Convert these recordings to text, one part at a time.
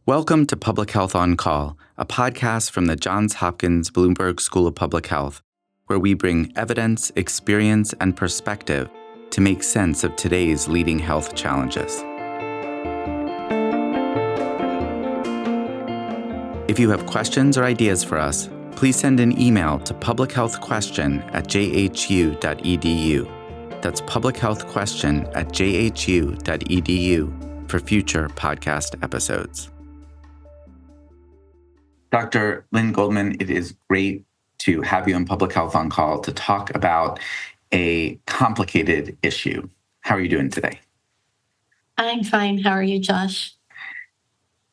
Welcome to Public Health on Call, a podcast from the Johns Hopkins Bloomberg School of Public Health, where we bring evidence, experience, and perspective to make sense of today's leading health challenges. If you have questions or ideas for us, please send an email to publichealthquestion@jhu.edu. That's publichealthquestion@jhu.edu for future podcast episodes. Dr. Lynn Goldman, it is great to have you on Public Health on Call to talk about a complicated issue. How are you doing today? I'm fine. How are you, Josh?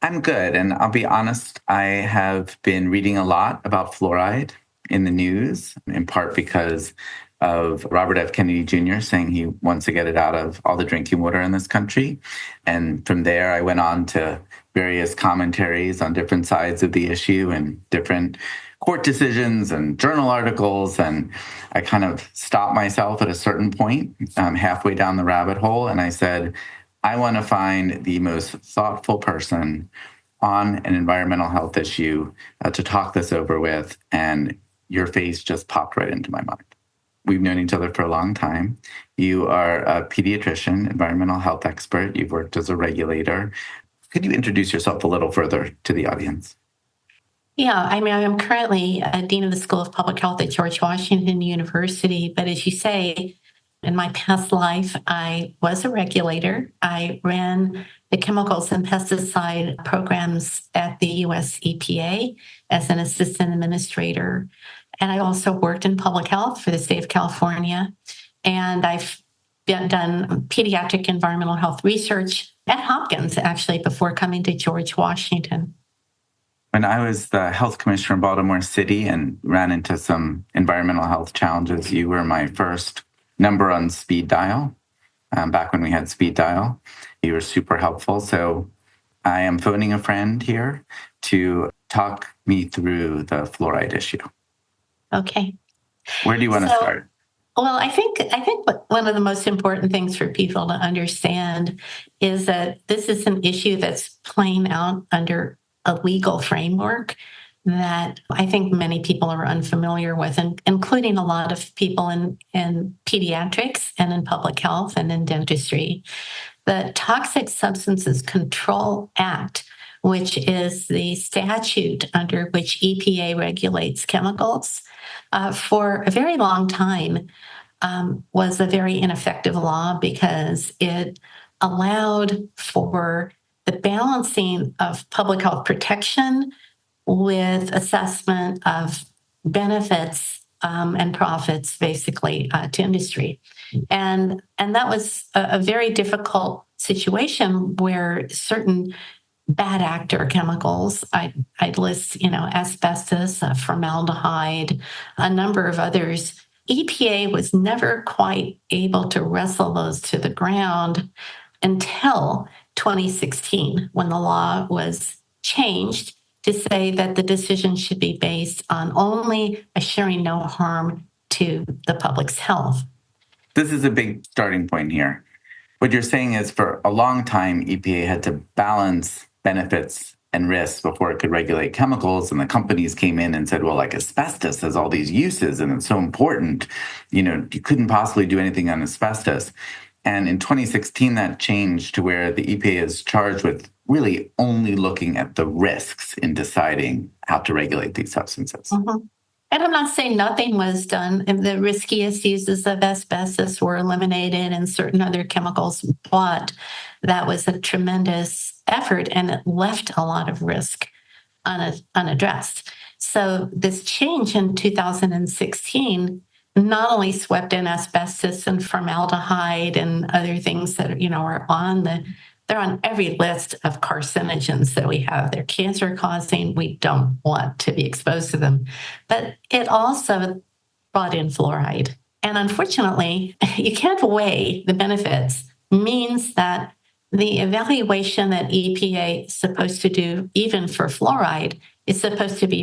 I'm good. And I'll be honest, I have been reading a lot about fluoride in the news, in part because of Robert F. Kennedy Jr. saying he wants to get it out of all the drinking water in this country. And from there, I went on to various commentaries on different sides of the issue and different court decisions and journal articles. And I kind of stopped myself at a certain point, halfway down the rabbit hole. And I said, I want to find the most thoughtful person on an environmental health issue to talk this over with. And your face just popped right into my mind. We've known each other for a long time. You are a pediatrician, environmental health expert. You've worked as a regulator. Could you introduce yourself a little further to the audience? Yeah, I'm currently a dean of the School of Public Health at George Washington University. But as you say, in my past life, I was a regulator. I ran the chemicals and pesticide programs at the U.S. EPA as an assistant administrator. And I also worked in public health for the state of California. And I've done pediatric environmental health research at Hopkins, actually, before coming to George Washington. When I was the health commissioner in Baltimore City and ran into some environmental health challenges, you were my first number on speed dial, back when we had speed dial. You were super helpful. So I am phoning a friend here to talk me through the fluoride issue. Okay. Where do you want to start? Well, I think one of the most important things for people to understand is that this is an issue that's playing out under a legal framework that I think many people are unfamiliar with, including a lot of people in pediatrics and in public health and in dentistry. The Toxic Substances Control Act, which is the statute under which EPA regulates chemicals, for a very long time was a very ineffective law because it allowed for the balancing of public health protection with assessment of benefits and profits, basically, to industry. And that was a very difficult situation where certain bad actor chemicals, I'd list, asbestos, formaldehyde, a number of others. EPA was never quite able to wrestle those to the ground until 2016, when the law was changed to say that the decision should be based on only assuring no harm to the public's health. This is a big starting point here. What you're saying is for a long time, EPA had to balance benefits and risks before it could regulate chemicals. And the companies came in and said, well, like asbestos has all these uses and it's so important. You couldn't possibly do anything on asbestos. And in 2016, that changed to where the EPA is charged with really only looking at the risks in deciding how to regulate these substances. Mm-hmm. And I'm not saying nothing was done. The riskiest uses of asbestos were eliminated and certain other chemicals, but that was a tremendous effort and it left a lot of risk unaddressed. So this change in 2016 not only swept in asbestos and formaldehyde and other things that are they're on every list of carcinogens that we have. They're cancer causing. We don't want to be exposed to them. But it also brought in fluoride. And unfortunately, you can't weigh the benefits. Means that the evaluation that EPA is supposed to do, even for fluoride, is supposed to be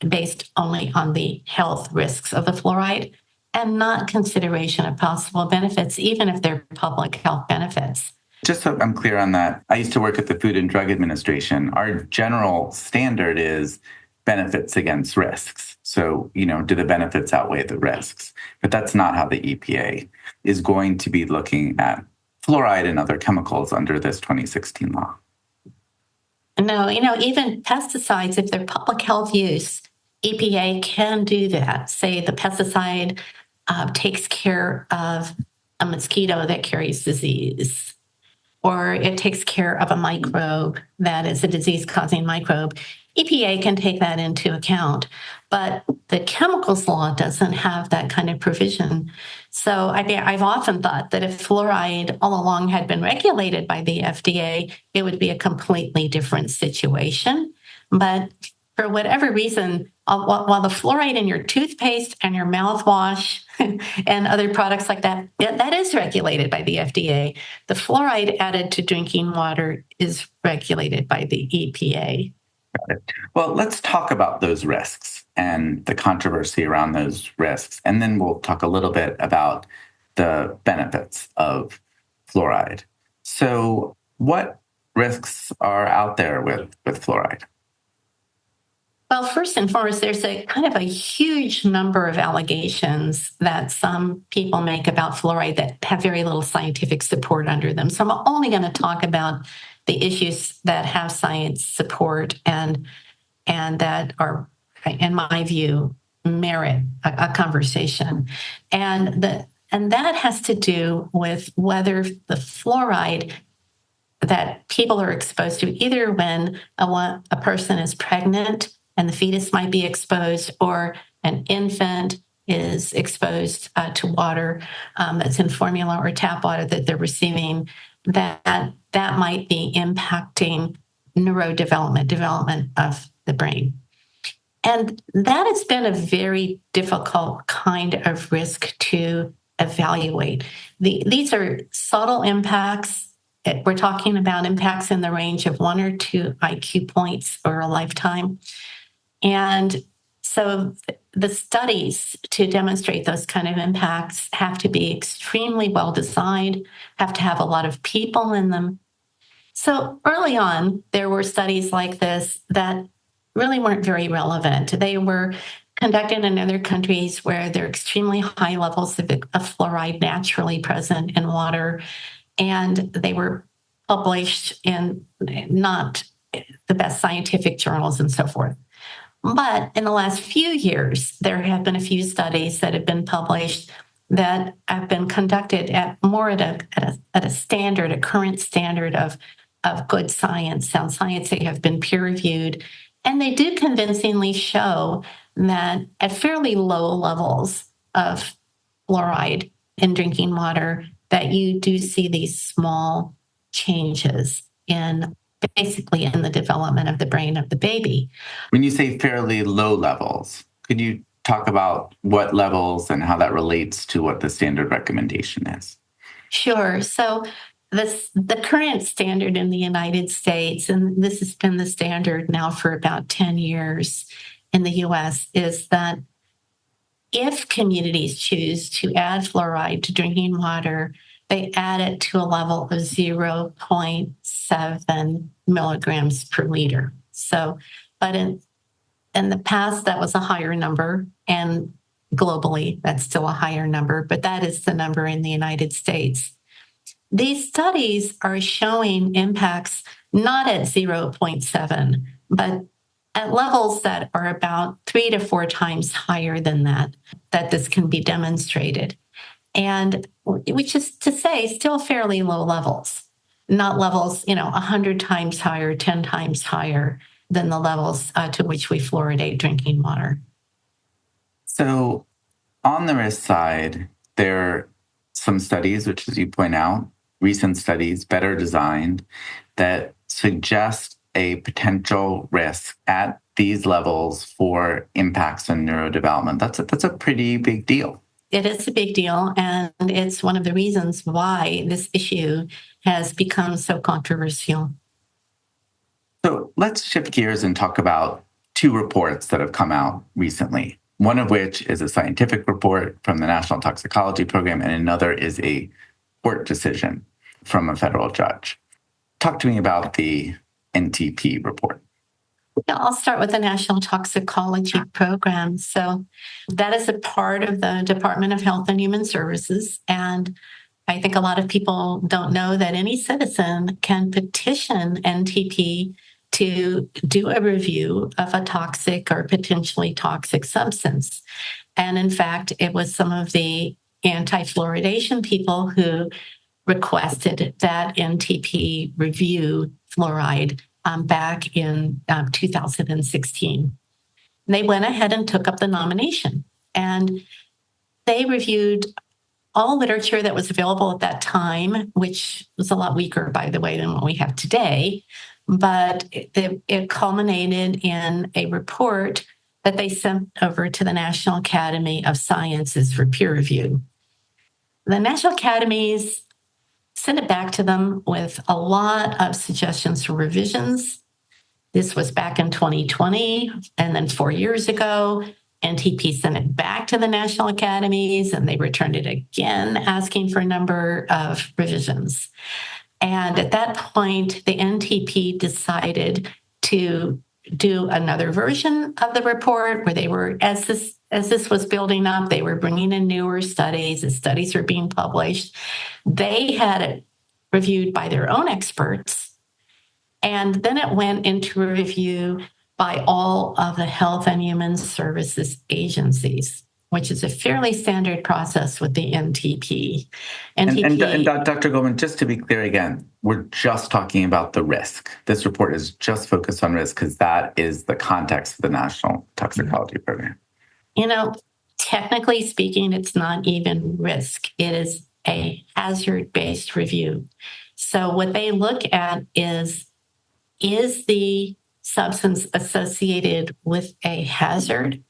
based only on the health risks of the fluoride and not consideration of possible benefits, even if they're public health benefits. Just so I'm clear on that, I used to work at the Food and Drug Administration. Our general standard is benefits against risks. So, do the benefits outweigh the risks? But that's not how the EPA is going to be looking at fluoride and other chemicals under this 2016 law. No, even pesticides, if they're public health use, EPA can do that. Say the pesticide takes care of a mosquito that carries disease, or it takes care of a microbe that is a disease-causing microbe. EPA can take that into account, but the chemicals law doesn't have that kind of provision. So I've often thought that if fluoride all along had been regulated by the FDA, it would be a completely different situation. But for whatever reason, while the fluoride in your toothpaste and your mouthwash and other products like that, that is regulated by the FDA, the fluoride added to drinking water is regulated by the EPA. Got it. Well, let's talk about those risks and the controversy around those risks. And then we'll talk a little bit about the benefits of fluoride. So what risks are out there with fluoride? Well, first and foremost, there's a kind of a huge number of allegations that some people make about fluoride that have very little scientific support under them. So I'm only going to talk about the issues that have science support and that are, in my view, merit a conversation. And that has to do with whether the fluoride that people are exposed to, either when a person is pregnant and the fetus might be exposed, or an infant is exposed to water that's in formula or tap water that they're receiving, that might be impacting development of the brain. And that has been a very difficult kind of risk to evaluate. These are subtle impacts. We're talking about impacts in the range of 1 or 2 IQ points over a lifetime. And so the studies to demonstrate those kind of impacts have to be extremely well designed, have to have a lot of people in them. So early on, there were studies like this that really weren't very relevant. They were conducted in other countries where there are extremely high levels of fluoride naturally present in water, and they were published in not the best scientific journals and so forth. But in the last few years, there have been a few studies that have been published that have been conducted at a standard, a current standard of good science, sound science. They have been peer-reviewed, and they do convincingly show that at fairly low levels of fluoride in drinking water, that you do see these small changes basically in the development of the brain of the baby. When you say fairly low levels, could you talk about what levels and how that relates to what the standard recommendation is? Sure. So the current standard in the United States, and this has been the standard now for about 10 years in the US, is that if communities choose to add fluoride to drinking water, they add it to a level of 0.7 milligrams per liter. So, but in the past, that was a higher number, and globally, that's still a higher number, but that is the number in the United States. These studies are showing impacts not at 0.7, but at levels that are about 3 to 4 times higher than that this can be demonstrated. And which is to say, still fairly low levels, not levels, 100 times higher, 10 times higher than the levels to which we fluoridate drinking water. So on the risk side, there are some studies, which, as you point out, recent studies, better designed, that suggest a potential risk at these levels for impacts on neurodevelopment. That's a pretty big deal. It is a big deal, and it's one of the reasons why this issue has become so controversial. So let's shift gears and talk about 2 reports that have come out recently, one of which is a scientific report from the National Toxicology Program, and another is a court decision. from a federal judge. Talk to me about the NTP report. Yeah, I'll start with the National Toxicology Program. So that is a part of the Department of Health and Human Services. And I think a lot of people don't know that any citizen can petition NTP to do a review of a toxic or potentially toxic substance. And in fact, it was some of the anti-fluoridation people who requested that NTP review fluoride back in 2016. They went ahead and took up the nomination, and they reviewed all literature that was available at that time, which was a lot weaker, by the way, than what we have today. But it culminated in a report that they sent over to the National Academy of Sciences for peer review. The National Academies sent it back to them with a lot of suggestions for revisions. This was back in 2020, and then 4 years ago, NTP sent it back to the National Academies, and they returned it again, asking for a number of revisions. And at that point, the NTP decided to do another version of the report where they were, as this was building up, they were bringing in newer studies. The studies were being published. They had it reviewed by their own experts. And then it went into review by all of the health and human services agencies, which is a fairly standard process with the NTP. And Dr. Goldman, just to be clear again, we're just talking about the risk. This report is just focused on risk because that is the context of the National Toxicology Program. Technically speaking, it's not even risk. It is a hazard-based review. So what they look at is the substance associated with a hazard?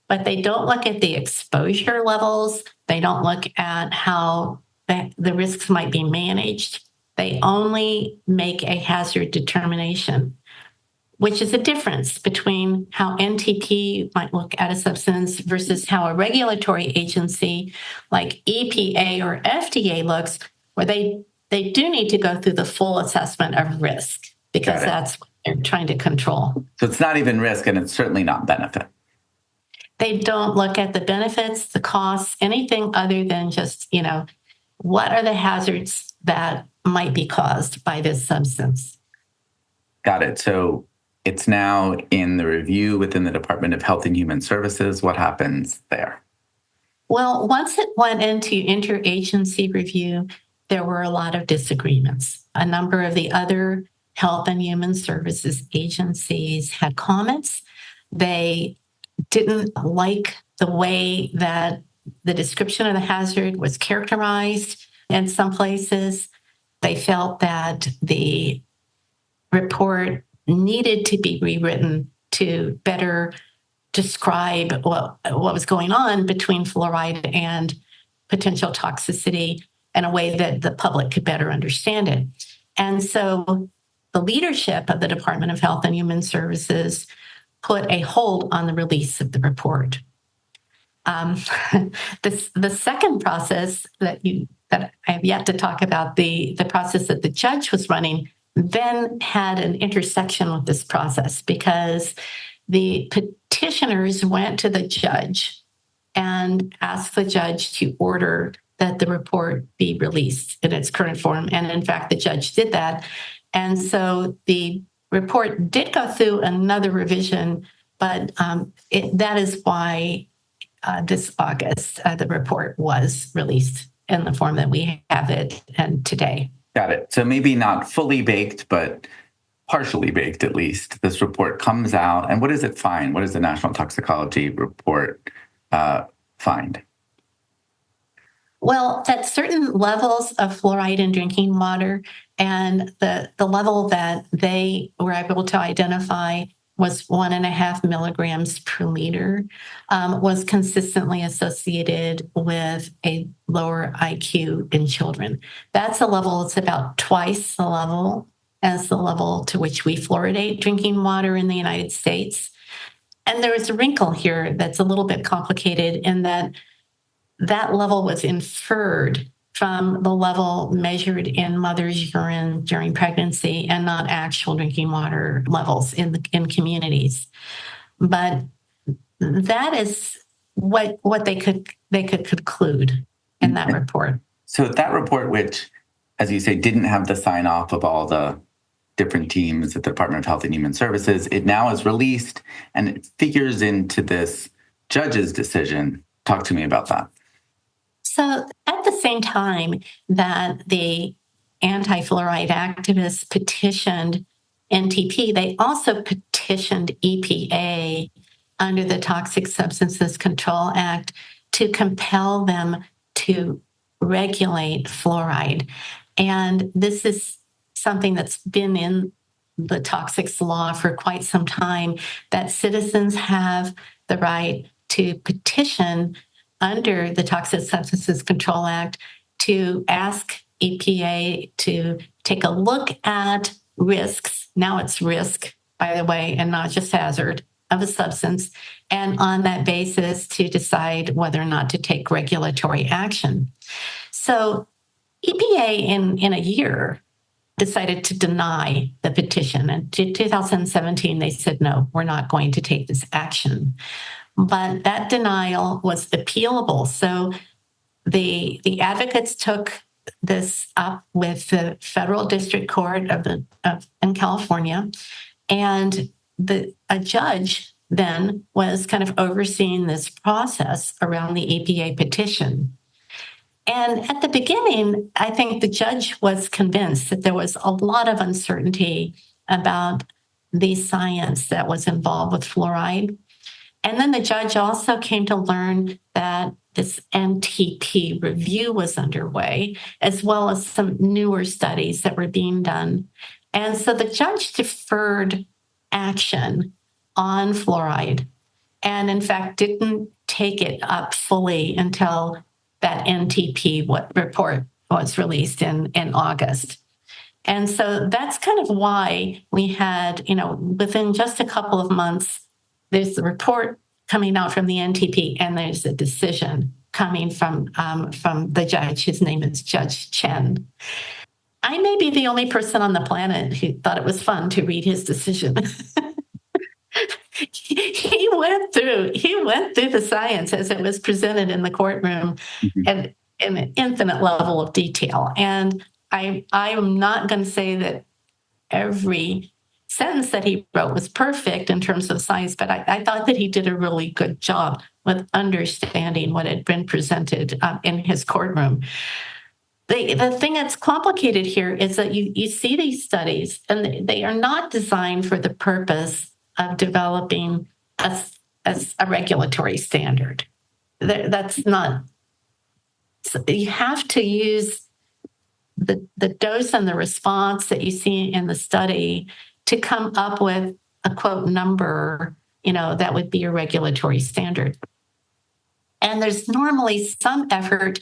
But they don't look at the exposure levels. They don't look at how the risks might be managed. They only make a hazard determination, which is a difference between how NTP might look at a substance versus how a regulatory agency like EPA or FDA looks, where they do need to go through the full assessment of risk because that's what they're trying to control. So it's not even risk, and it's certainly not benefit. They don't look at the benefits, the costs, anything other than just, what are the hazards that might be caused by this substance? Got it. So it's now in the review within the Department of Health and Human Services. What happens there? Well, once it went into interagency review, there were a lot of disagreements. A number of the other health and human services agencies had comments. They didn't like the way that the description of the hazard was characterized in some places. They felt that the report needed to be rewritten to better describe what was going on between fluoride and potential toxicity in a way that the public could better understand it. And so the leadership of the Department of Health and Human Services put a hold on the release of the report. The second process that I have yet to talk about, the process that the judge was running, then had an intersection with this process because the petitioners went to the judge and asked the judge to order that the report be released in its current form. And in fact, the judge did that. And so the report did go through another revision, but that is why this August, the report was released in the form that we have it and today. Got it. So maybe not fully baked, but partially baked at least. This report comes out, and what does it find? What does the National Toxicology Report find? Well, at certain levels of fluoride in drinking water, and the level that they were able to identify was 1.5 milligrams per liter, was consistently associated with a lower IQ in children. That's a level that's about twice the level as the level to which we fluoridate drinking water in the United States. And there is a wrinkle here that's a little bit complicated in that level was inferred from the level measured in mother's urine during pregnancy and not actual drinking water levels in communities. But that is what they could conclude in that report. So that report, which, as you say, didn't have the sign off of all the different teams at the Department of Health and Human Services, it now is released and it figures into this judge's decision. Talk to me about that. So at the same time that the anti-fluoride activists petitioned NTP, they also petitioned EPA under the Toxic Substances Control Act to compel them to regulate fluoride. And this is something that's been in the toxics law for quite some time, that citizens have the right to petition under the Toxic Substances Control Act to ask EPA to take a look at risks. Now it's risk, by the way, and not just hazard of a substance, and on that basis to decide whether or not to take regulatory action. So EPA in a year decided to deny the petition. And in 2017, they said, no, we're not going to take this action. But that denial was appealable. So the advocates took this up with the federal district court in California, and a judge then was kind of overseeing this process around the EPA petition. And at the beginning, I think the judge was convinced that there was a lot of uncertainty about the science that was involved with fluoride. And then the judge also came to learn that this NTP review was underway, as well as some newer studies that were being done. And so the judge deferred action on fluoride and, in fact, didn't take it up fully until that NTP report was released in August. And so that's kind of why we had, within just a couple of months, there's the report coming out from the NTP, and there's a decision coming from the judge. His name is Judge Chen. I may be the only person on the planet who thought it was fun to read his decision. He went through the science as it was presented in the courtroom, and in an infinite level of detail. And I am not going to say that every sentence that he wrote was perfect in terms of science, but I thought that he did a really good job with understanding what had been presented in his courtroom. The thing that's complicated here is that you see these studies, and they are not designed for the purpose of developing as a regulatory standard. That's not. So you have to use the dose and the response that you see in the study to come up with a quote number, that would be a regulatory standard. And there's normally some effort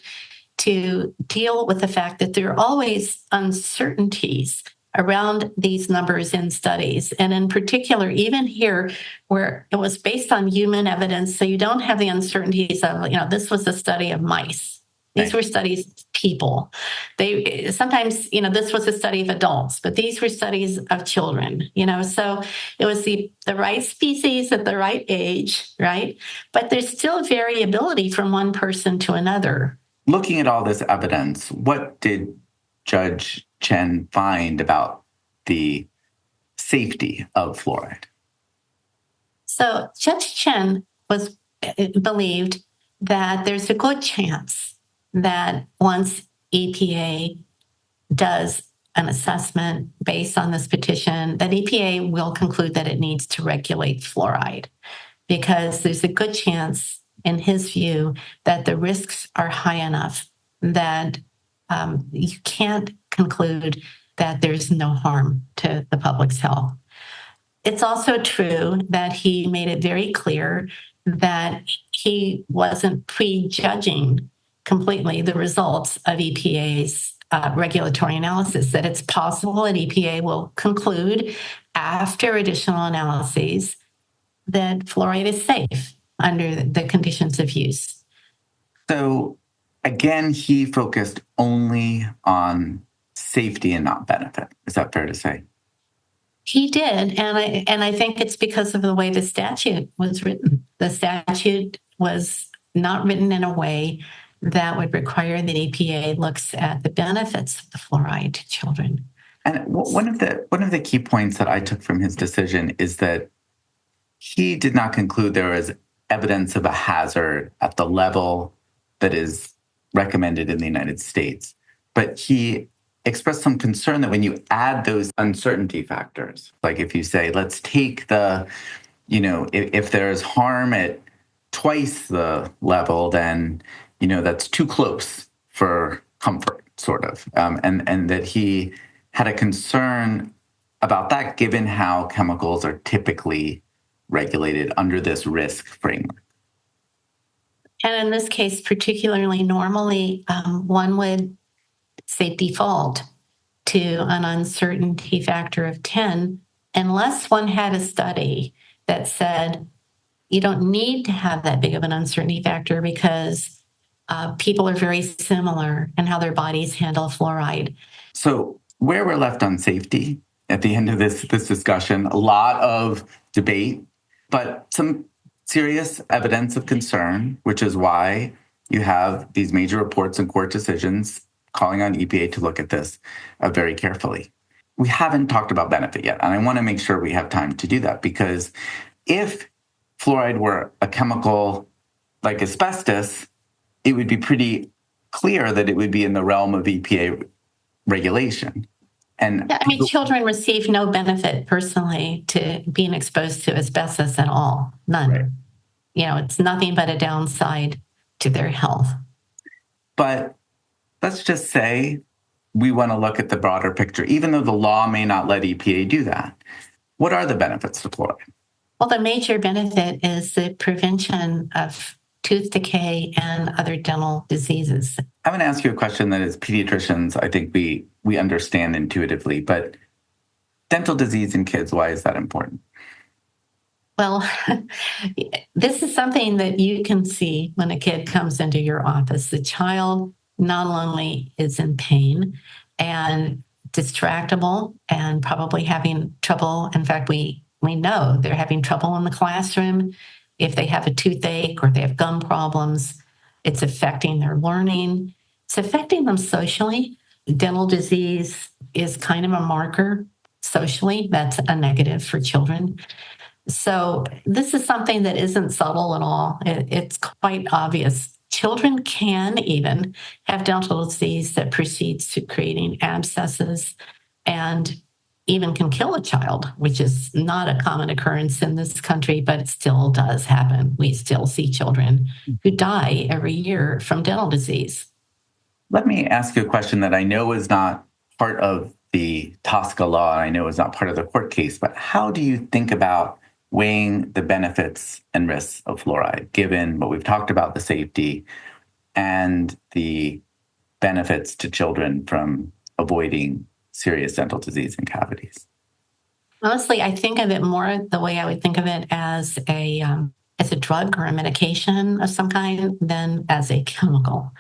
to deal with the fact that there are always uncertainties around these numbers in studies. And in particular, even here, where it was based on human evidence, so you don't have the uncertainties of, this was a study of mice. These were studies of people. They sometimes, this was a study of adults, but these were studies of children, so it was the right species at the right age, right? But there's still variability from one person to another. Looking at all this evidence, what did Judge Chen find about the safety of fluoride? So Judge Chen believed that there's a good chance that once EPA does an assessment based on this petition, that EPA will conclude that it needs to regulate fluoride, because there's a good chance, in his view, that the risks are high enough that you can't conclude that there's no harm to the public's health. It's also true that he made it very clear that he wasn't prejudging completely the results of EPA's regulatory analysis, that it's possible that EPA will conclude after additional analyses that fluoride is safe under the conditions of use. So Again, he focused only on safety and not benefit. Is that fair to say? He did, and I think it's because of the way the statute was written. The statute was not written in a way that would require that EPA looks at the benefits of the fluoride to children. And one of the key points that I took from his decision is that he did not conclude there was evidence of a hazard at the level that is recommended in the United States. But he expressed some concern that when you add those uncertainty factors, like if you say, let's take if there's harm at twice the level, then, that's too close for comfort, sort of. And that he had a concern about that, given how chemicals are typically regulated under this risk framework. And in this case, particularly normally, one would say default to an uncertainty factor of 10, unless one had a study that said you don't need to have that big of an uncertainty factor because people are very similar in how their bodies handle fluoride. So where we're left on safety at the end of this discussion, a lot of debate, but some serious evidence of concern, which is why you have these major reports and court decisions calling on EPA to look at this very carefully. We haven't talked about benefit yet, and I want to make sure we have time to do that, because if fluoride were a chemical like asbestos, it would be pretty clear that it would be in the realm of EPA regulation. And yeah, I mean, children receive no benefit personally to being exposed to asbestos at all. None. Right. It's nothing but a downside to their health. But let's just say we want to look at the broader picture, even though the law may not let EPA do that. What are the benefits to fluoride? Well, the major benefit is the prevention of tooth decay and other dental diseases. I'm going to ask you a question that as pediatricians, I think we understand intuitively, but dental disease in kids, why is that important? Well, this is something that you can see when a kid comes into your office. The child not only is in pain and distractible and probably having trouble. In fact, we know they're having trouble in the classroom. If they have a toothache or they have gum problems, it's affecting their learning. It's affecting them socially. Dental disease is kind of a marker socially. That's a negative for children. So this is something that isn't subtle at all. It's quite obvious. Children can even have dental disease that proceeds to creating abscesses and even can kill a child, which is not a common occurrence in this country, but it still does happen. We still see children who die every year from dental disease. Let me ask you a question that I know is not part of the TSCA law, and I know is not part of the court case, but how do you think about weighing the benefits and risks of fluoride, given what we've talked about, the safety and the benefits to children from avoiding serious dental disease and cavities? Honestly, I think of it more the way I would think of it as a drug or a medication of some kind than as a chemical.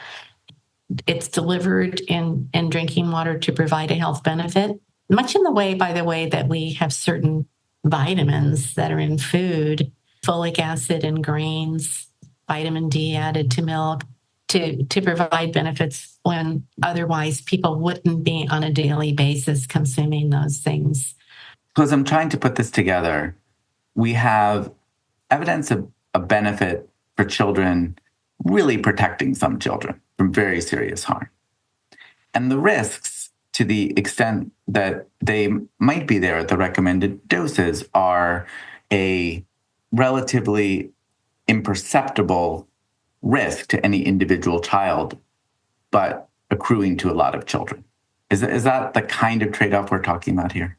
It's delivered in drinking water to provide a health benefit, much in the way, by the way, that we have certain vitamins that are in food, folic acid in grains, vitamin D added to milk, to provide benefits when otherwise people wouldn't be on a daily basis consuming those things. Because I'm trying to put this together, we have evidence of a benefit for children, really protecting some children from very serious harm. And the risks, to the extent that they might be there at the recommended doses, are a relatively imperceptible risk to any individual child, but accruing to a lot of children. Is that the kind of trade-off we're talking about here?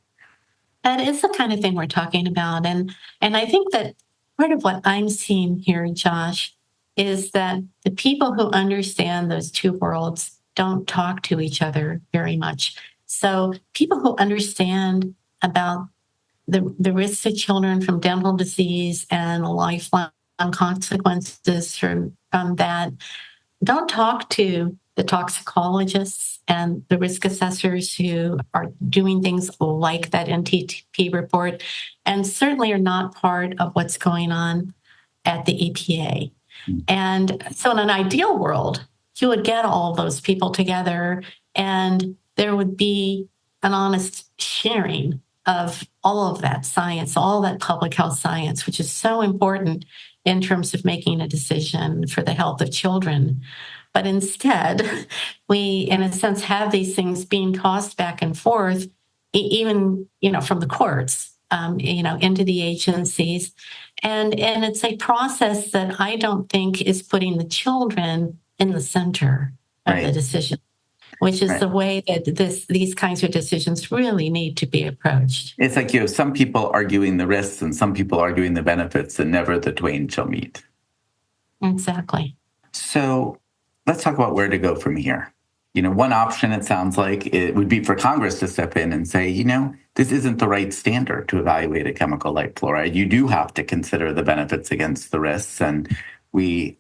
That is the kind of thing we're talking about. And I think that part of what I'm seeing here, Josh, is that the people who understand those two worlds don't talk to each other very much. So people who understand about the risks to children from dental disease and lifelong consequences from that don't talk to the toxicologists and the risk assessors who are doing things like that NTP report, and certainly are not part of what's going on at the EPA. And so in an ideal world, you would get all those people together and there would be an honest sharing of all of that science, all that public health science, which is so important in terms of making a decision for the health of children. But instead, we, in a sense, have these things being tossed back and forth, even, from the courts, into the agencies. And it's a process that I don't think is putting the children in the center of the decision, which is the way that these kinds of decisions really need to be approached. It's like you have some people arguing the risks and some people arguing the benefits, and never the twain shall meet. Exactly. So let's talk about where to go from here. One option, it sounds like, it would be for Congress to step in and say, this isn't the right standard to evaluate a chemical like fluoride. You do have to consider the benefits against the risks, and we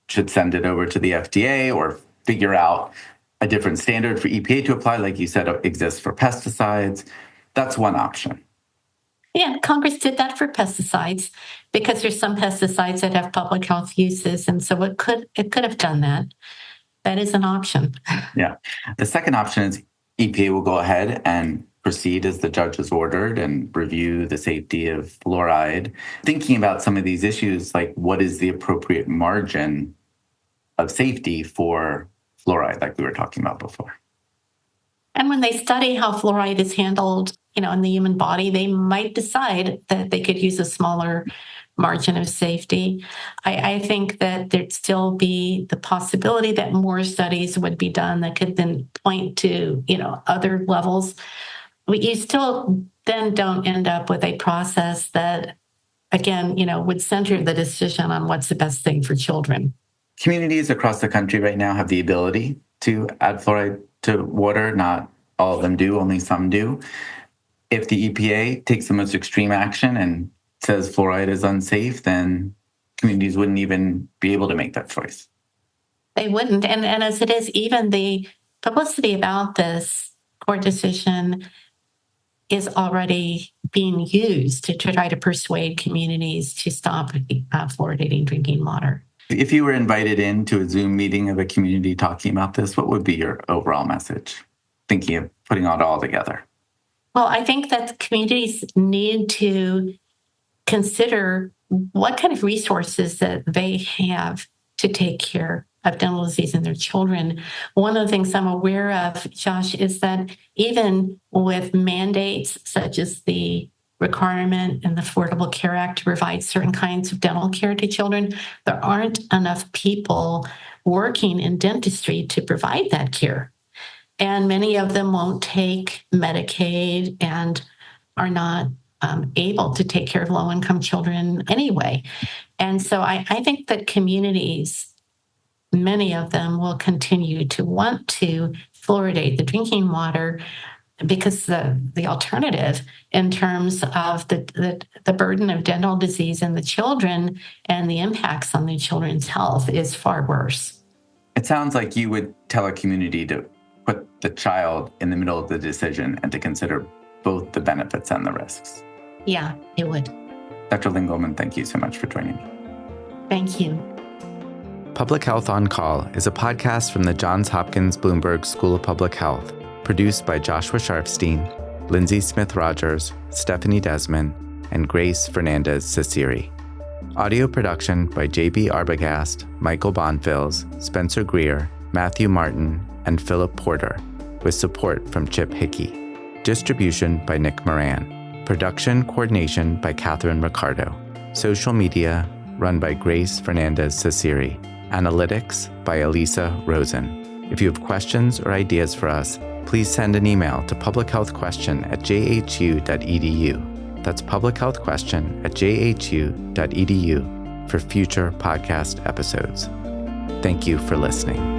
should send it over to the FDA or figure out a different standard for EPA to apply, like you said, exists for pesticides. That's one option. Yeah, Congress did that for pesticides because there's some pesticides that have public health uses, and so it could have done that. That is an option. Yeah. The second option is EPA will go ahead and proceed as the judge has ordered and review the safety of fluoride. Thinking about some of these issues, like what is the appropriate margin of safety for fluoride, like we were talking about before. And when they study how fluoride is handled, in the human body, they might decide that they could use a smaller margin of safety. I think that there'd still be the possibility that more studies would be done that could then point to, other levels. You still then don't end up with a process that, again, would center the decision on what's the best thing for children. Communities across the country right now have the ability to add fluoride to water. Not all of them do, only some do. If the EPA takes the most extreme action and says fluoride is unsafe, then communities wouldn't even be able to make that choice. They wouldn't. And as it is, even the publicity about this court decision is already being used to try to persuade communities to stop fluoridating drinking water. If you were invited into a Zoom meeting of a community talking about this, what would be your overall message, thinking of putting it all together? Well, I think that communities need to consider what kind of resources that they have to take care of dental disease in their children. One of the things I'm aware of, Josh, is that even with mandates such as the requirement in the Affordable Care Act to provide certain kinds of dental care to children, there aren't enough people working in dentistry to provide that care. And many of them won't take Medicaid and are not able to take care of low-income children anyway. And so I think that communities, many of them will continue to want to fluoridate the drinking water because the alternative in terms of the burden of dental disease in the children and the impacts on the children's health is far worse. It sounds like you would tell a community to put the child in the middle of the decision and to consider both the benefits and the risks. Yeah, it would. Dr. Lynn Goldman, thank you so much for joining me. Thank you. Public Health on Call is a podcast from the Johns Hopkins Bloomberg School of Public Health, produced by Joshua Sharfstein, Lindsay Smith-Rogers, Stephanie Desmond, and Grace Fernandez-Cesiri. Audio production by J.B. Arbogast, Michael Bonfils, Spencer Greer, Matthew Martin, and Philip Porter, with support from Chip Hickey. Distribution by Nick Moran. Production coordination by Catherine Ricardo. Social media run by Grace Fernandez-Cesiri. Analytics by Elisa Rosen. If you have questions or ideas for us, please send an email to publichealthquestion@jhu.edu. That's publichealthquestion@jhu.edu for future podcast episodes. Thank you for listening.